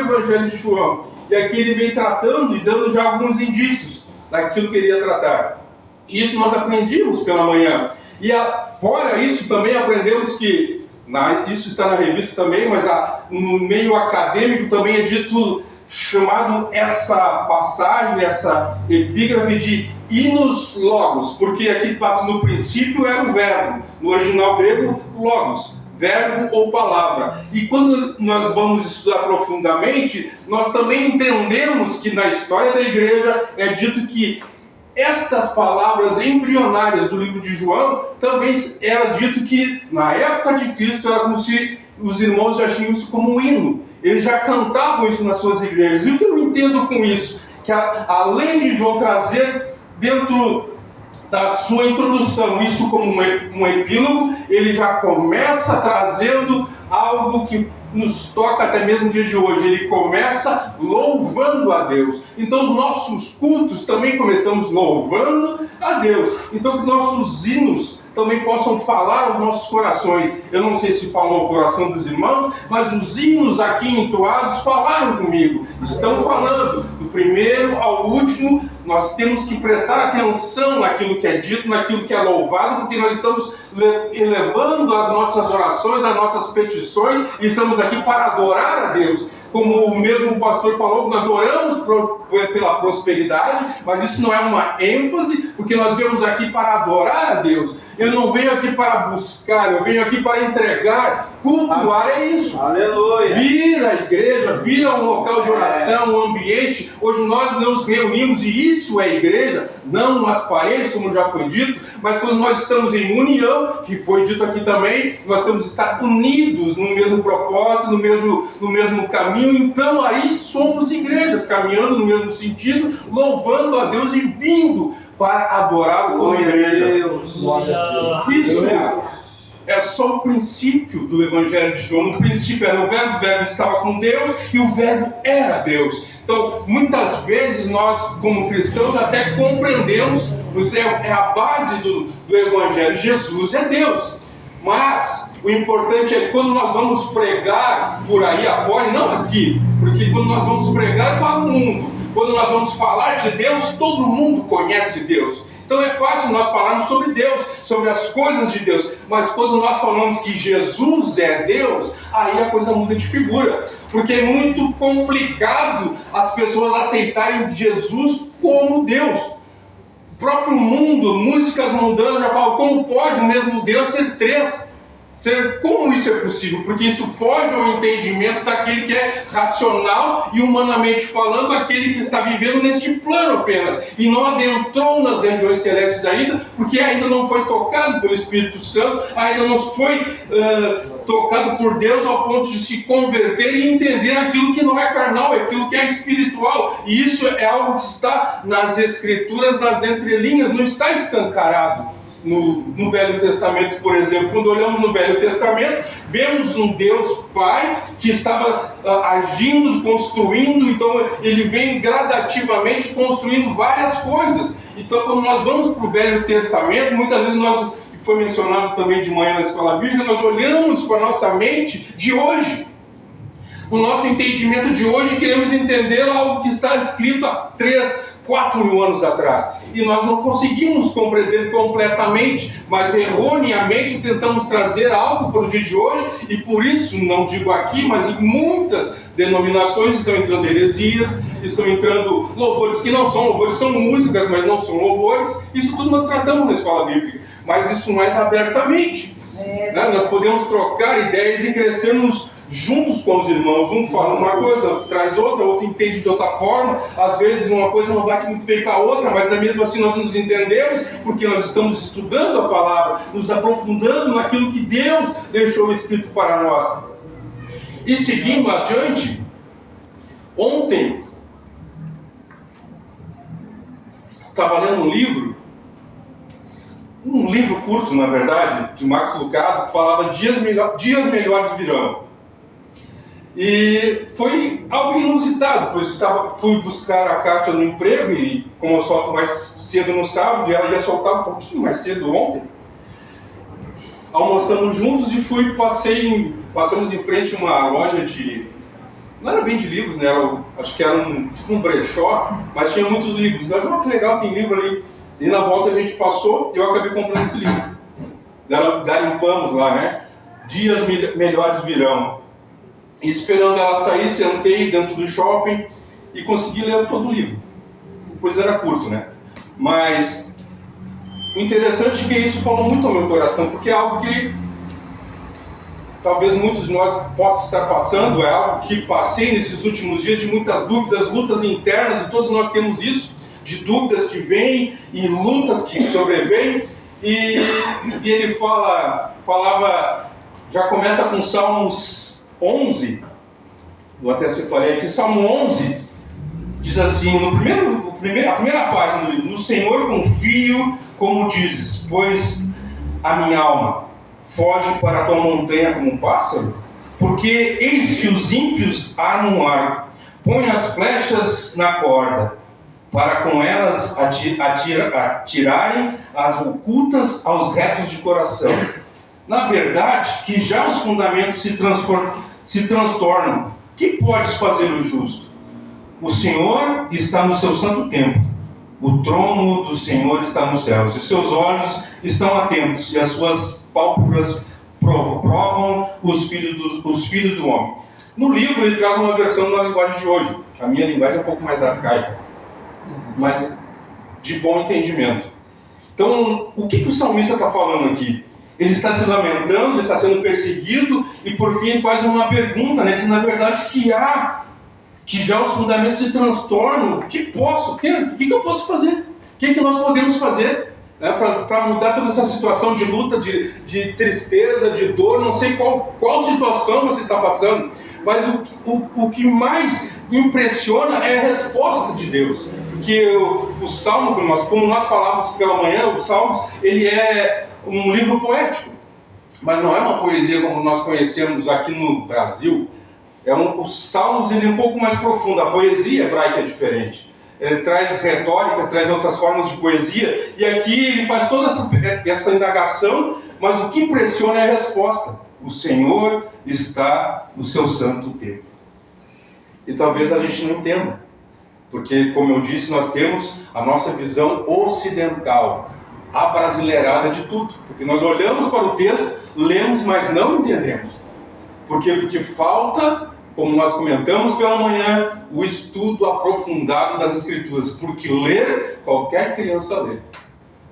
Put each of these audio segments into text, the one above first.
Evangelho de João. E aqui ele vem tratando e dando já alguns indícios daquilo que ele ia tratar. E isso nós aprendimos pela manhã. E fora isso também aprendemos que, isso está na revista também, mas no meio acadêmico também é dito, chamado essa passagem, essa epígrafe de inos logos, porque aqui fala no princípio era o verbo, no original grego logos, verbo ou palavra. E quando nós vamos estudar profundamente, nós também entendemos que na história da igreja é dito que estas palavras embrionárias do livro de João também era dito que na época de Cristo era como se os irmãos já tinham isso como um hino. Eles já cantavam isso nas suas igrejas. E o que eu entendo com isso? Que além de João trazer dentro da sua introdução isso como um epílogo, ele já começa trazendo algo que nos toca até mesmo no dia de hoje. Ele começa louvando a Deus. Então os nossos cultos também começamos louvando a Deus. Então que nossos hinos também possam falar aos nossos corações. Eu não sei se falou ao coração dos irmãos, mas os hinos aqui entoados falaram comigo. Estão falando, do primeiro ao último. Nós temos que prestar atenção naquilo que é dito, naquilo que é louvado, porque nós estamos elevando as nossas orações, as nossas petições, e estamos aqui para adorar a Deus. Como o mesmo pastor falou, nós oramos pela prosperidade, mas isso não é uma ênfase, porque nós viemos aqui para adorar a Deus. Eu não venho aqui para buscar, eu venho aqui para entregar. Cultuar é isso. Aleluia. Vir à igreja, vir a um local de oração, um ambiente. Hoje nós nos reunimos e isso é igreja, não nas paredes, como já foi dito, mas quando nós estamos em união, que foi dito aqui também, nós temos que estar unidos no mesmo propósito, no mesmo caminho. Então aí somos igrejas, caminhando no mesmo sentido, louvando a Deus e vindo para adorá-lo como igreja. Isso é só o princípio do Evangelho de João. No princípio era o verbo estava com Deus e o verbo era Deus. Então, muitas vezes nós, como cristãos, até compreendemos, isso é a base do Evangelho. Jesus é Deus. Mas o importante é que quando nós vamos pregar por aí afora, e não aqui, porque quando nós vamos pregar para o mundo, quando nós vamos falar de Deus, todo mundo conhece Deus. Então é fácil nós falarmos sobre Deus, sobre as coisas de Deus. Mas quando nós falamos que Jesus é Deus, aí a coisa muda de figura. Porque é muito complicado as pessoas aceitarem Jesus como Deus. O próprio mundo, músicas mundanas já falam, como pode o mesmo Deus ser três? Como isso é possível? Porque isso foge ao entendimento daquele que é racional e humanamente falando, aquele que está vivendo neste plano apenas e não adentrou nas regiões celestes ainda, porque ainda não foi tocado pelo Espírito Santo, ainda não foi tocado por Deus ao ponto de se converter e entender aquilo que não é carnal, aquilo que é espiritual. E isso é algo que está nas Escrituras, nas entrelinhas, não está escancarado. No Velho Testamento, por exemplo, quando olhamos no Velho Testamento, vemos um Deus Pai que estava agindo, construindo, então ele vem gradativamente construindo várias coisas. Então, quando nós vamos para o Velho Testamento, muitas vezes foi mencionado também de manhã na escola bíblica, nós olhamos com a nossa mente de hoje. O nosso entendimento de hoje, queremos entender algo que está escrito há 3, 4 mil anos atrás. E nós não conseguimos compreender completamente, mas erroneamente tentamos trazer algo para o dia de hoje, e por isso, não digo aqui, mas em muitas denominações estão entrando heresias, estão entrando louvores que não são louvores, são músicas, mas não são louvores. Isso tudo nós tratamos na escola bíblica, mas isso mais abertamente. Nós podemos trocar ideias e crescermos juntos com os irmãos. Um fala uma coisa, outro traz outra, outro entende de outra forma. Às vezes uma coisa não bate muito bem com a outra, mas mesmo assim nós nos entendemos, porque nós estamos estudando a palavra, nos aprofundando naquilo que Deus deixou escrito para nós. E seguindo adiante, ontem estava lendo um livro curto, na verdade, de Marcos Lucado, que falava dias melhores virão. E foi algo inusitado, pois fui buscar a Kátia no emprego, e como eu solto mais cedo no sábado, e ela ia soltar um pouquinho mais cedo ontem, almoçamos juntos e passamos em frente a uma loja de não era bem de livros, né? Acho que era tipo um brechó, mas tinha muitos livros. Nós, que legal, tem livro ali. E na volta a gente passou e eu acabei comprando esse livro. Garimpamos lá, né? Dias melhores virão. E esperando ela sair, sentei dentro do shopping e consegui ler todo o livro. Pois era curto, né? Mas o interessante é que isso falou muito ao meu coração, porque é algo que talvez muitos de nós possam estar passando, é algo que passei nesses últimos dias de muitas dúvidas, lutas internas, e todos nós temos isso, de dúvidas que vêm e lutas que sobrevêm. E ele falava, já começa com Salmos 11, vou até separar aqui, Salmo 11, diz assim, a primeira página do livro: no Senhor confio, como dizes, pois a minha alma foge para a tua montanha como um pássaro, porque eis que os ímpios armam um arco, põem as flechas na corda, para com elas atirarem as ocultas aos retos de coração. Na verdade, que já os fundamentos se transtornam. Que podes fazer o justo? O Senhor está no seu santo templo. O trono do Senhor está nos céus, e seus olhos estão atentos, e as suas pálpebras provam os filhos do homem. No livro ele traz uma versão na linguagem de hoje. A minha linguagem é um pouco mais arcaica, mas de bom entendimento. Então, o que o salmista está falando aqui? Ele está se lamentando, ele está sendo perseguido, e por fim faz uma pergunta, né? Diz, na verdade, que já os fundamentos se transtornam. O que eu posso fazer? O que nós podemos fazer, né, para mudar toda essa situação de luta, de tristeza, de dor? Não sei qual situação você está passando, mas o que mais impressiona é a resposta de Deus. Porque o Salmo, como nós falávamos pela manhã, o Salmos, ele é um livro poético, mas não é uma poesia como nós conhecemos aqui no Brasil. Os Salmos, ele é um pouco mais profundo. A poesia hebraica é diferente. Ele traz retórica, traz outras formas de poesia, e aqui ele faz toda essa indagação, mas o que impressiona é a resposta. O Senhor está no seu santo templo. E talvez a gente não entenda, porque, como eu disse, nós temos a nossa visão ocidental, abrasileirada de tudo, porque nós olhamos para o texto, lemos, mas não entendemos. Por quê? Porque falta, como nós comentamos pela manhã, o estudo aprofundado das Escrituras, porque ler, qualquer criança lê,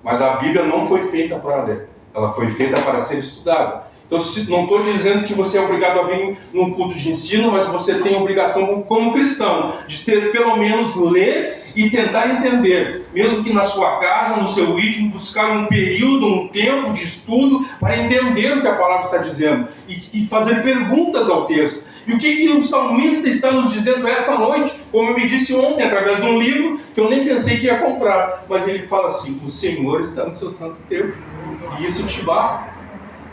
mas a Bíblia não foi feita para ler, ela foi feita para ser estudada. Então, não estou dizendo que você é obrigado a vir num culto de ensino, mas você tem a obrigação, como cristão, de ter pelo menos ler e tentar entender, mesmo que na sua casa, no seu ritmo, buscar um período, um tempo de estudo para entender o que a palavra está dizendo e fazer perguntas ao texto. E o que o salmista está nos dizendo essa noite? Como eu me disse ontem, através de um livro que eu nem pensei que ia comprar, mas ele fala assim: o Senhor está no seu santo templo, e isso te basta.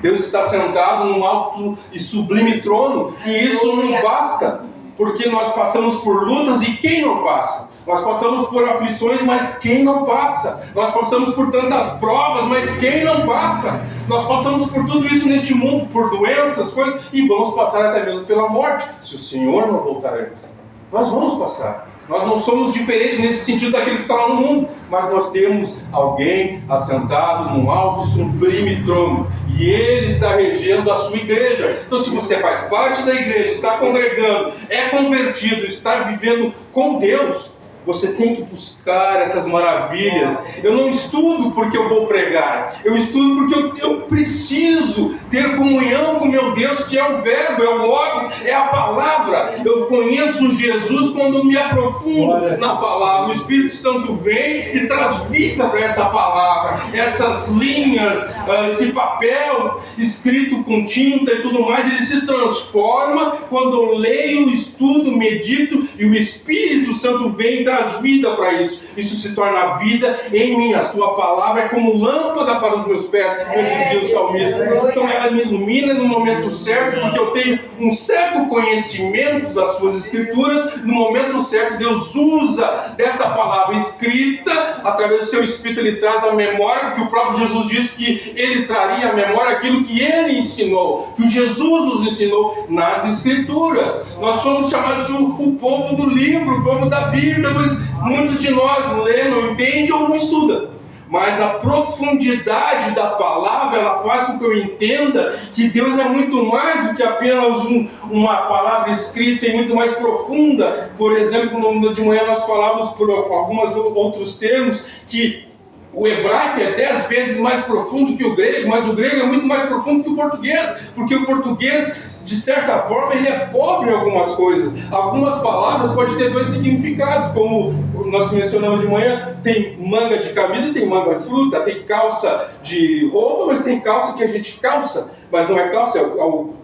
Deus está sentado num alto e sublime trono, e isso nos basta, porque nós passamos por lutas, e quem não passa? Nós passamos por aflições, mas quem não passa? Nós passamos por tantas provas, mas quem não passa? Nós passamos por tudo isso neste mundo, por doenças, coisas, e vamos passar até mesmo pela morte, se o Senhor não voltar antes. Nós vamos passar. Nós não somos diferentes nesse sentido daqueles que estão lá no mundo, mas nós temos alguém assentado num alto e sublime trono, e Ele está regendo a sua igreja. Então, se você faz parte da igreja, está congregando, é convertido, está vivendo com Deus, você tem que buscar essas maravilhas. Eu não estudo porque eu vou pregar, eu estudo porque eu preciso ter comunhão com meu Deus, que é o Verbo, é o Logos, é a palavra. Eu conheço Jesus quando eu me aprofundo na palavra. O Espírito Santo vem e traz vida para essa palavra, essas linhas, esse papel escrito com tinta e tudo mais, ele se transforma quando eu leio, estudo, medito, e o Espírito Santo vem e traz vida para isso. Isso se torna vida em mim. A tua palavra é como lâmpada para os meus pés, como dizia o salmista. Então ela me ilumina no momento certo, porque eu tenho um certo conhecimento das suas escrituras, no momento certo Deus usa dessa palavra escrita, através do seu Espírito ele traz a memória, porque o próprio Jesus disse que ele traria à memória aquilo que ele ensinou, que Jesus nos ensinou nas escrituras. Nós somos chamados de o povo do livro, o povo da Bíblia, mas muitos de nós lê, não entende ou não estuda. Mas a profundidade da palavra, ela faz com que eu entenda que Deus é muito mais do que apenas uma palavra escrita e muito mais profunda. Por exemplo, no de manhã nós falávamos por alguns outros termos que o hebraico é 10 vezes mais profundo que o grego, mas o grego é muito mais profundo que o português, porque o português, de certa forma, ele é pobre em algumas coisas. Algumas palavras podem ter dois significados, como nós mencionamos de manhã, tem manga de camisa e tem manga de fruta, tem calça de roupa, mas tem calça que a gente calça, mas não é calça, é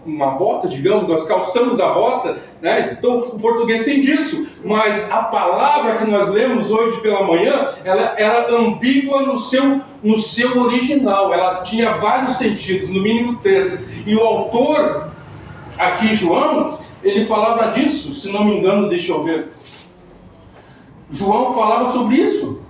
uma bota, digamos, nós calçamos a bota, né? Então o português tem disso, mas a palavra que nós lemos hoje pela manhã, ela era ambígua no seu original, ela tinha vários sentidos, no mínimo 3, e o autor aqui, João, ele falava disso, se não me engano, deixa eu ver. João falava sobre isso.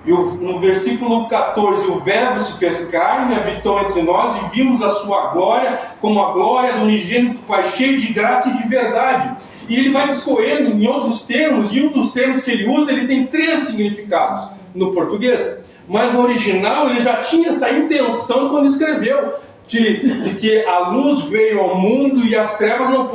E no versículo 14, o verbo se fez carne, habitou entre nós e vimos a sua glória, como a glória do unigênito Pai, cheio de graça e de verdade. E ele vai discorrendo em outros termos, e um dos termos que ele usa, ele tem 3 significados no português. Mas no original ele já tinha essa intenção quando escreveu. De que a luz veio ao mundo e as trevas não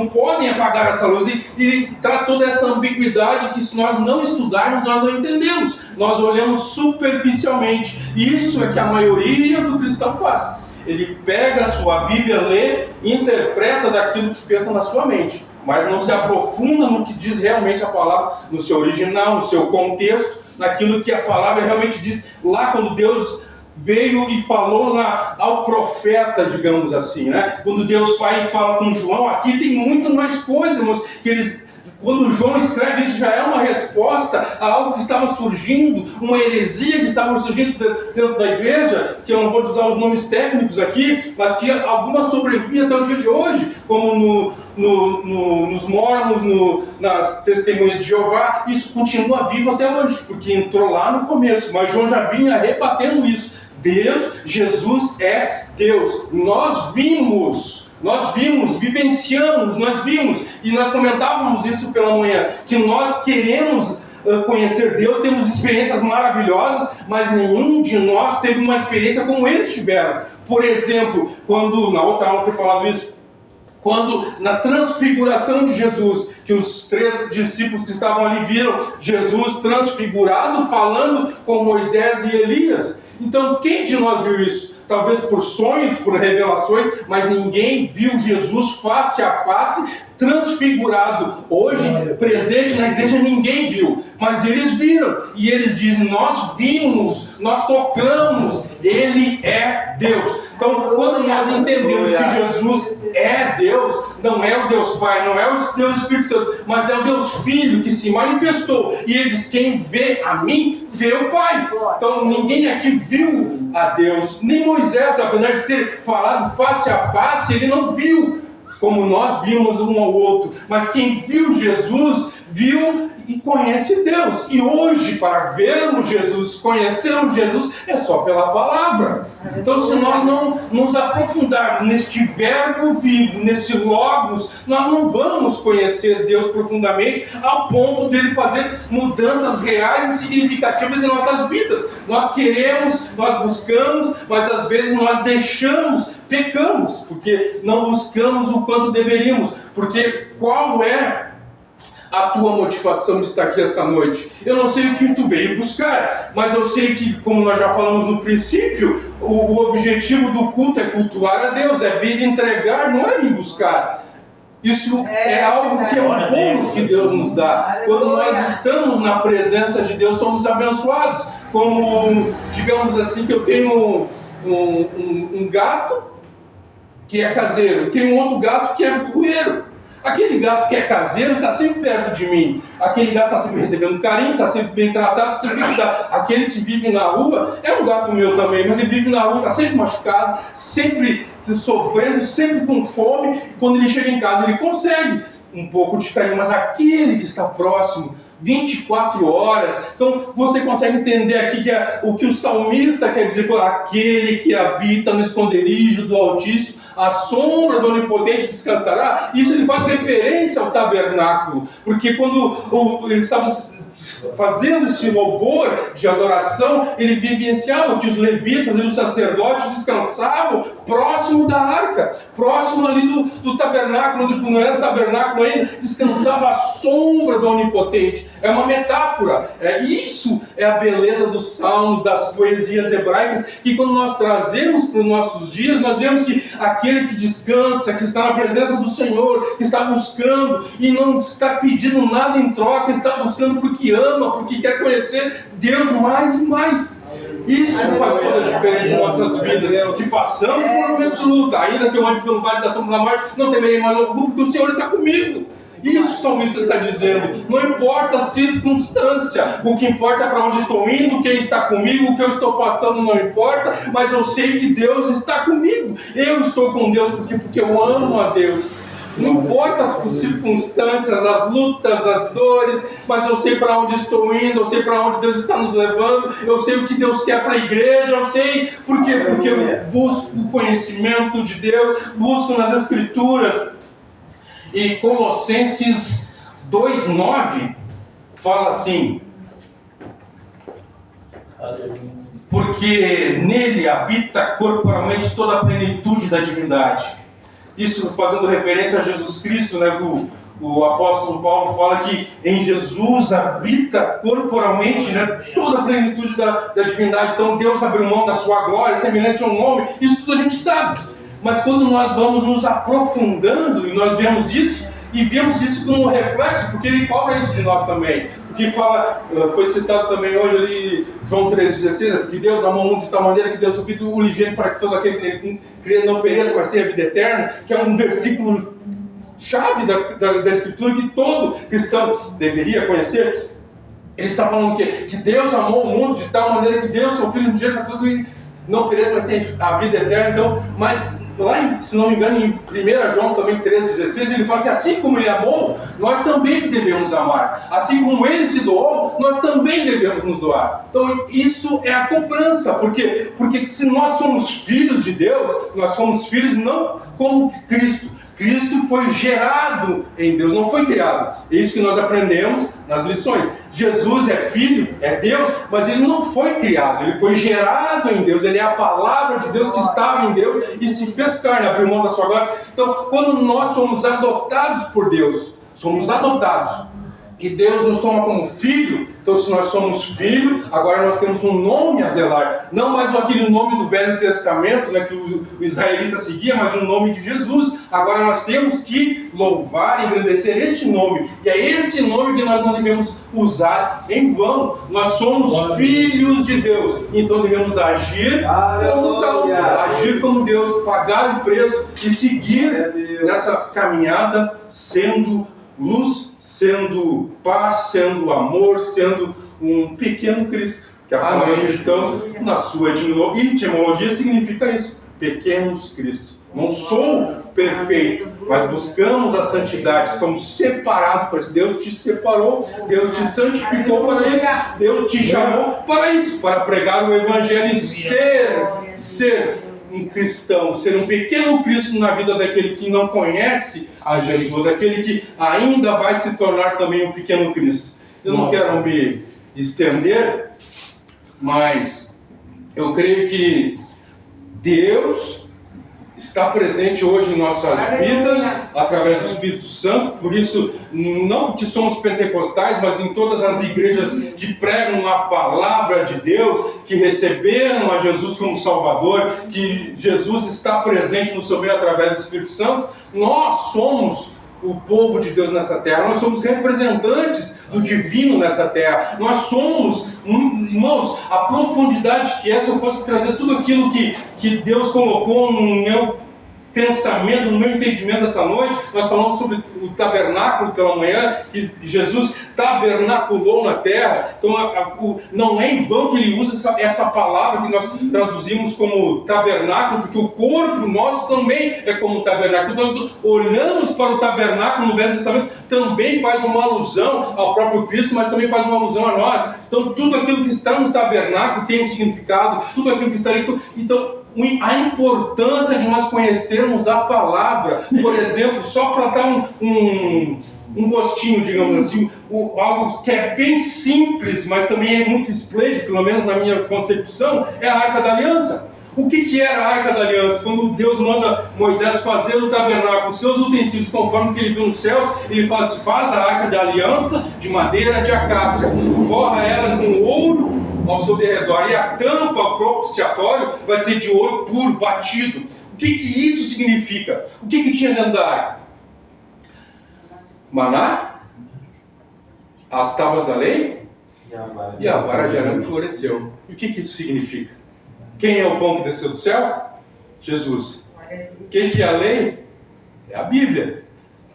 podem apagar essa luz. E traz toda essa ambiguidade que, se nós não estudarmos, nós não entendemos. Nós olhamos superficialmente. Isso é que a maioria do cristão faz. Ele pega a sua Bíblia, lê, interpreta daquilo que pensa na sua mente, mas não se aprofunda no que diz realmente a palavra, no seu original, no seu contexto, naquilo que a palavra realmente diz lá quando Deus veio e falou ao profeta, digamos assim, né? Quando Deus vai e fala com João, aqui tem muito mais coisas, irmãos, que quando João escreve, isso já é uma resposta a algo que estava surgindo, uma heresia que estava surgindo dentro da igreja, que eu não vou usar os nomes técnicos aqui, mas que algumas sobrevivem até o dia de hoje, como nos Mormons, nas Testemunhas de Jeová. Isso continua vivo até hoje, porque entrou lá no começo, mas João já vinha rebatendo isso. Jesus é Deus. Nós vimos, vivenciamos, e nós comentávamos isso pela manhã, que nós queremos conhecer Deus, temos experiências maravilhosas, mas nenhum de nós teve uma experiência como eles tiveram. Por exemplo, quando, na outra aula foi falado isso, quando na transfiguração de Jesus, que os 3 discípulos que estavam ali viram Jesus transfigurado, falando com Moisés e Elias. Então, quem de nós viu isso? Talvez por sonhos, por revelações, mas ninguém viu Jesus face a face, transfigurado. Hoje, presente na igreja, ninguém viu, mas eles viram. E eles dizem, nós vimos, nós tocamos, Ele é Deus. Então, quando nós entendemos que Jesus é Deus, não é o Deus Pai, não é o Deus Espírito Santo, mas é o Deus Filho que se manifestou. E ele diz, quem vê a mim, vê o Pai. Então, ninguém aqui viu a Deus, nem Moisés, apesar de ter falado face a face, ele não viu como nós vimos um ao outro. Mas quem viu Jesus, viu e conhece Deus. E hoje, para vermos Jesus, conhecermos Jesus, é só pela palavra. Então, se nós não nos aprofundarmos neste verbo vivo, nesse logos, nós não vamos conhecer Deus profundamente ao ponto dele fazer mudanças reais e significativas em nossas vidas. Nós queremos, nós buscamos, mas às vezes nós deixamos, pecamos, porque não buscamos o quanto deveríamos. Porque qual é a tua motivação de estar aqui essa noite? Eu não sei o que tu veio buscar, mas eu sei que, como nós já falamos no princípio, o objetivo do culto é cultuar a Deus, é vir entregar, não é vir buscar. Isso é algo que é um bônus que Deus nos dá. Quando nós estamos na presença de Deus, somos abençoados. Como, digamos assim, que eu tenho um gato que é caseiro, tem um outro gato que é rueiro. Aquele gato que é caseiro está sempre perto de mim. Aquele gato está sempre recebendo carinho, está sempre bem tratado, sempre cuidado. Aquele que vive na rua é um gato meu também, mas ele vive na rua, está sempre machucado, sempre sofrendo, sempre com fome. Quando ele chega em casa, ele consegue um pouco de carinho, mas aquele que está próximo, 24 horas. Então você consegue entender aqui o que o salmista quer dizer por aquele que habita no esconderijo do Altíssimo, a sombra do Onipotente descansará. Isso ele faz referência ao tabernáculo, porque quando eles estavam fazendo esse louvor de adoração, ele vivenciava que os levitas e os sacerdotes descansavam próximo da arca, próximo ali do tabernáculo, onde não era o tabernáculo ainda, descansava a sombra do Onipotente. É uma metáfora. Isso é a beleza dos salmos, das poesias hebraicas, que quando nós trazemos para os nossos dias, nós vemos que aquele que descansa, que está na presença do Senhor, que está buscando e não está pedindo nada em troca, está buscando porque ama, porque quer conhecer Deus mais e mais. Isso faz toda a diferença em nossas vidas, que passamos por momentos de luta, ainda que eu ande pelo vale da sombra da morte, não temerei mais algum, porque o Senhor está comigo. Isso o salmista está dizendo. Não importa a circunstância, o que importa é para onde estou indo, quem está comigo, o que eu estou passando não importa, mas eu sei que Deus está comigo. Eu estou com Deus porque eu amo a Deus. Não importa as circunstâncias, as lutas, as dores, mas eu sei para onde estou indo, eu sei para onde Deus está nos levando, eu sei o que Deus quer para a igreja, eu sei por quê? Porque eu busco o conhecimento de Deus, busco nas Escrituras. E Colossenses 2,9 fala assim: porque nele habita corporalmente toda a plenitude da divindade. Isso fazendo referência a Jesus Cristo, né? O apóstolo Paulo fala que em Jesus habita corporalmente, né, toda a plenitude da divindade. Então Deus abriu mão da sua glória, semelhante a um homem. Isso tudo a gente sabe. Mas quando nós vamos nos aprofundando e nós vemos isso, e vemos isso como um reflexo, porque ele cobra isso de nós também. O que fala, foi citado também hoje ali, João 3,16, que Deus amou o mundo de tal maneira que Deus o Filho unigênito para que todo aquele que nele crê não pereça, mas tenha vida eterna, que é um versículo chave da Escritura que todo cristão deveria conhecer. Ele está falando que Deus amou o mundo de tal maneira que Deus, seu Filho unigênito para todo e não pereça, mas tenha a vida eterna. Então, mas lá, se não me engano, em 1 João também 3,16, ele fala que assim como ele amou, nós também devemos amar. Assim como ele se doou, nós também devemos nos doar. Então isso é a cobrança, porque se nós somos filhos de Deus, nós somos filhos não como Cristo. Cristo foi gerado em Deus, não foi criado. É isso que nós aprendemos nas lições. Jesus é filho, é Deus, mas ele não foi criado, ele foi gerado em Deus. Ele é a palavra de Deus que estava em Deus e se fez carne, abriu mão da sua glória. Então, quando nós somos adotados por Deus, somos adotados, e Deus nos toma como filho, então se nós somos filho, agora nós temos um nome a zelar. Não mais aquele nome do Velho Testamento, né, que o israelita seguia, mas o nome de Jesus. Agora nós temos que louvar e engrandecer este nome. E é esse nome que nós não devemos usar em vão. Nós somos filhos de Deus. Então devemos agir como tal, agir como Deus, pagar o preço e seguir nessa caminhada sendo luz, sendo paz, sendo amor, sendo um pequeno Cristo. Que a palavra cristã, na sua etimologia, significa isso: pequenos Cristos. Não sou perfeito, mas buscamos a santidade, somos separados para isso. Deus te separou, Deus te santificou para isso, Deus te chamou para isso, para pregar o Evangelho e ser um cristão, ser um pequeno Cristo na vida daquele que não conhece a Jesus, aquele que ainda vai se tornar também um pequeno Cristo. Eu não quero me estender, mas eu creio que Deus está presente hoje em nossas vidas, através do Espírito Santo. Por isso, não que somos pentecostais, mas em todas as igrejas que pregam a palavra de Deus, que receberam a Jesus como Salvador, que Jesus está presente no seu meio através do Espírito Santo, nós somos o povo de Deus nessa terra, nós somos representantes do divino nessa terra, nós somos, irmãos, a profundidade que é, se eu fosse trazer tudo aquilo que Deus colocou no meu pensamento, no meu entendimento dessa noite, nós falamos sobre o tabernáculo pela manhã, que Jesus tabernaculou na terra. Então não é em vão que ele usa essa palavra que nós traduzimos como tabernáculo, porque o corpo nosso também é como um tabernáculo. Então nós olhamos para o tabernáculo no Velho Testamento, também faz uma alusão ao próprio Cristo, mas também faz uma alusão a nós. Então tudo aquilo que está no tabernáculo tem um significado, tudo aquilo que está ali. Então a importância de nós conhecermos a palavra, por exemplo, só para dar um gostinho, digamos assim, algo que é bem simples, mas também é muito esplêndido, pelo menos na minha concepção, é a Arca da Aliança. O que era a Arca da Aliança? Quando Deus manda Moisés fazer o tabernáculo, os seus utensílios, conforme o que ele viu nos céus, ele fala assim: faz a Arca da Aliança de madeira de acácia, forra ela com ouro ao seu derredor, e a tampa propiciatório vai ser de ouro puro, batido. O que isso significa? O que tinha dentro da arca? Maná, as tábuas da lei e a vara de arame que floresceu. E o que isso significa? Quem é o pão que desceu do céu? Jesus. Quem que é a lei? É a Bíblia.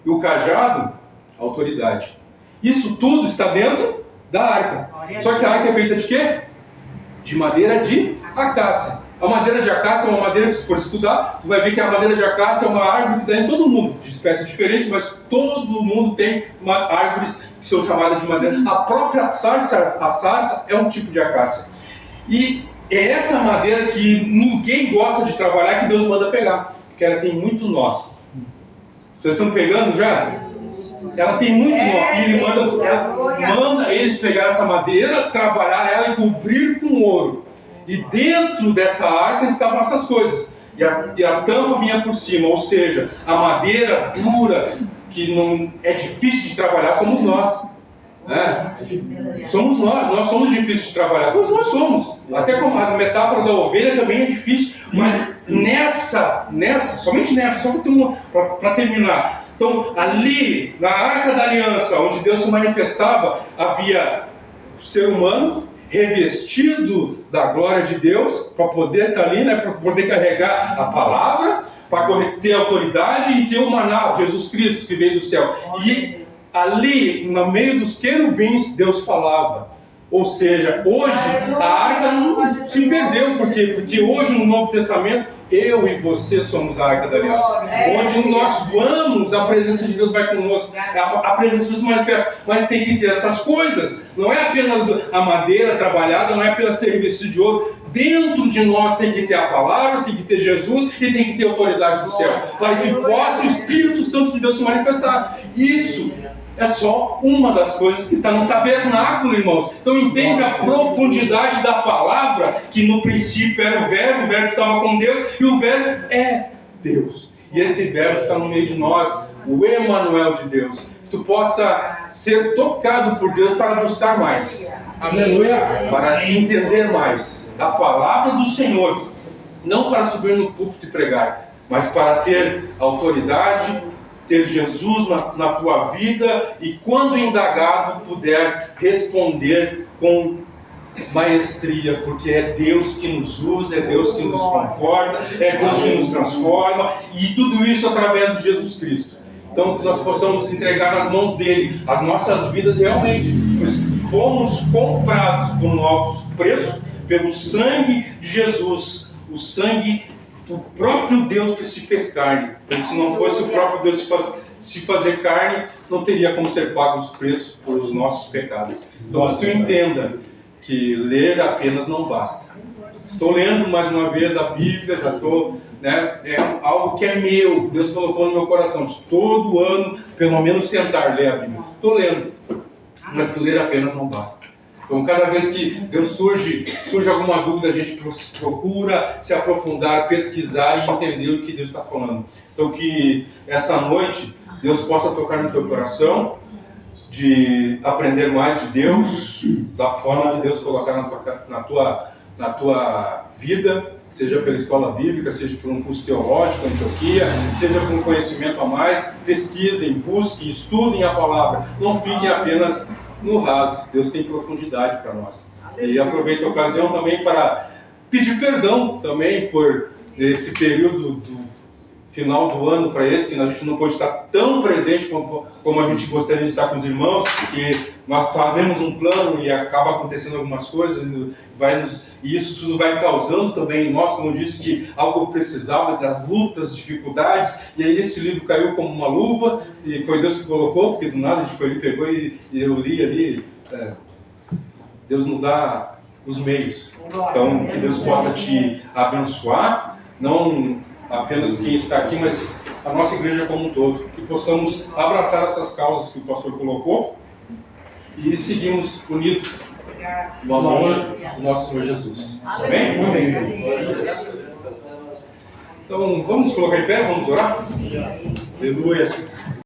E o cajado? A autoridade. Isso tudo está dentro da arca. Só que a arca é feita de quê? De madeira de acácia. A madeira de acácia é uma madeira, se for estudar, tu vai ver que a madeira de acácia é uma árvore que dá em todo mundo, de espécie diferente, mas todo mundo tem árvores que são chamadas de madeira. A própria sarça, a sarça é um tipo de acácia. E é essa madeira que ninguém gosta de trabalhar, que Deus manda pegar, porque ela tem muito nó. Vocês estão pegando já? Ela tem muito nó. E ele manda eles pegar essa madeira, trabalhar ela e cobrir com ouro. E dentro dessa arca estavam essas coisas. E a tampa vinha por cima, ou seja, a madeira dura, que não é difícil de trabalhar, somos nós. Somos nós somos difíceis de trabalhar, todos nós somos. Até como a metáfora da ovelha também é difícil, mas somente nessa, só para terminar. Então, ali, na Arca da Aliança, onde Deus se manifestava, havia o ser humano revestido da glória de Deus, para poder estar ali, para poder carregar a palavra, para ter autoridade e ter o maná, Jesus Cristo, que veio do céu. E ali, no meio dos querubins, Deus falava. Ou seja, hoje a arca não se perdeu. Por quê? Porque hoje no Novo Testamento, eu e você somos a Arca da Aliança. Onde nós vamos, a presença de Deus vai conosco. A presença de Deus se manifesta. Mas tem que ter essas coisas. Não é apenas a madeira trabalhada, não é apenas ser revestido de ouro. Dentro de nós tem que ter a palavra, tem que ter Jesus e tem que ter a autoridade do céu. Para que possa o Espírito Santo de Deus se manifestar. Isso é só uma das coisas que está no tabernáculo, irmãos. Então entende a profundidade da palavra, que no princípio era o verbo estava com Deus, e o verbo é Deus. E esse verbo está no meio de nós, o Emanuel de Deus. Que tu possa ser tocado por Deus para buscar mais. Aleluia! Para entender mais da palavra do Senhor. Não para subir no púlpito e pregar, mas para ter autoridade, ter Jesus na tua vida e, quando indagado, puder responder com maestria, porque é Deus que nos usa, é Deus que nos conforta, é Deus que nos transforma, e tudo isso através de Jesus Cristo. Então, que nós possamos entregar nas mãos dele as nossas vidas realmente, pois fomos comprados por um alto preço pelo sangue de Jesus, o sangue do próprio Deus que se fez carne. Pois se não fosse o próprio Deus se fazer carne, não teria como ser pago os preços pelos nossos pecados. Então, que tu entenda que ler apenas não basta. Estou lendo mais uma vez a Bíblia, já estou, é algo que é meu, Deus colocou no meu coração, de todo ano, pelo menos tentar ler a Bíblia. Estou lendo, mas ler apenas não basta. Então, cada vez que Deus surge alguma dúvida, a gente procura se aprofundar, pesquisar e entender o que Deus está falando. Então, que essa noite Deus possa tocar no teu coração, de aprender mais de Deus, da forma de Deus colocar na tua vida, seja pela escola bíblica, seja por um curso teológico em Antioquia, seja por um conhecimento a mais. Pesquisem, busquem, estudem a palavra, não fiquem apenas no raso. Deus tem profundidade para nós. E aproveito a ocasião também para pedir perdão também por esse período final do ano para esse, que a gente não pode estar tão presente como a gente gostaria de estar com os irmãos, porque nós fazemos um plano e acaba acontecendo algumas coisas, e isso tudo vai causando também em nós, como eu disse, que algo precisava das lutas, dificuldades, e aí esse livro caiu como uma luva, e foi Deus que colocou, porque do nada a gente foi ali, pegou e eu li ali, Deus nos dá os meios. Então, que Deus possa te abençoar, não apenas quem está aqui, mas a nossa igreja como um todo, que possamos abraçar essas causas que o pastor colocou e seguimos unidos no amor do nosso Senhor Jesus. Amém? Amém. Então, vamos nos colocar em pé, vamos orar? Aleluia.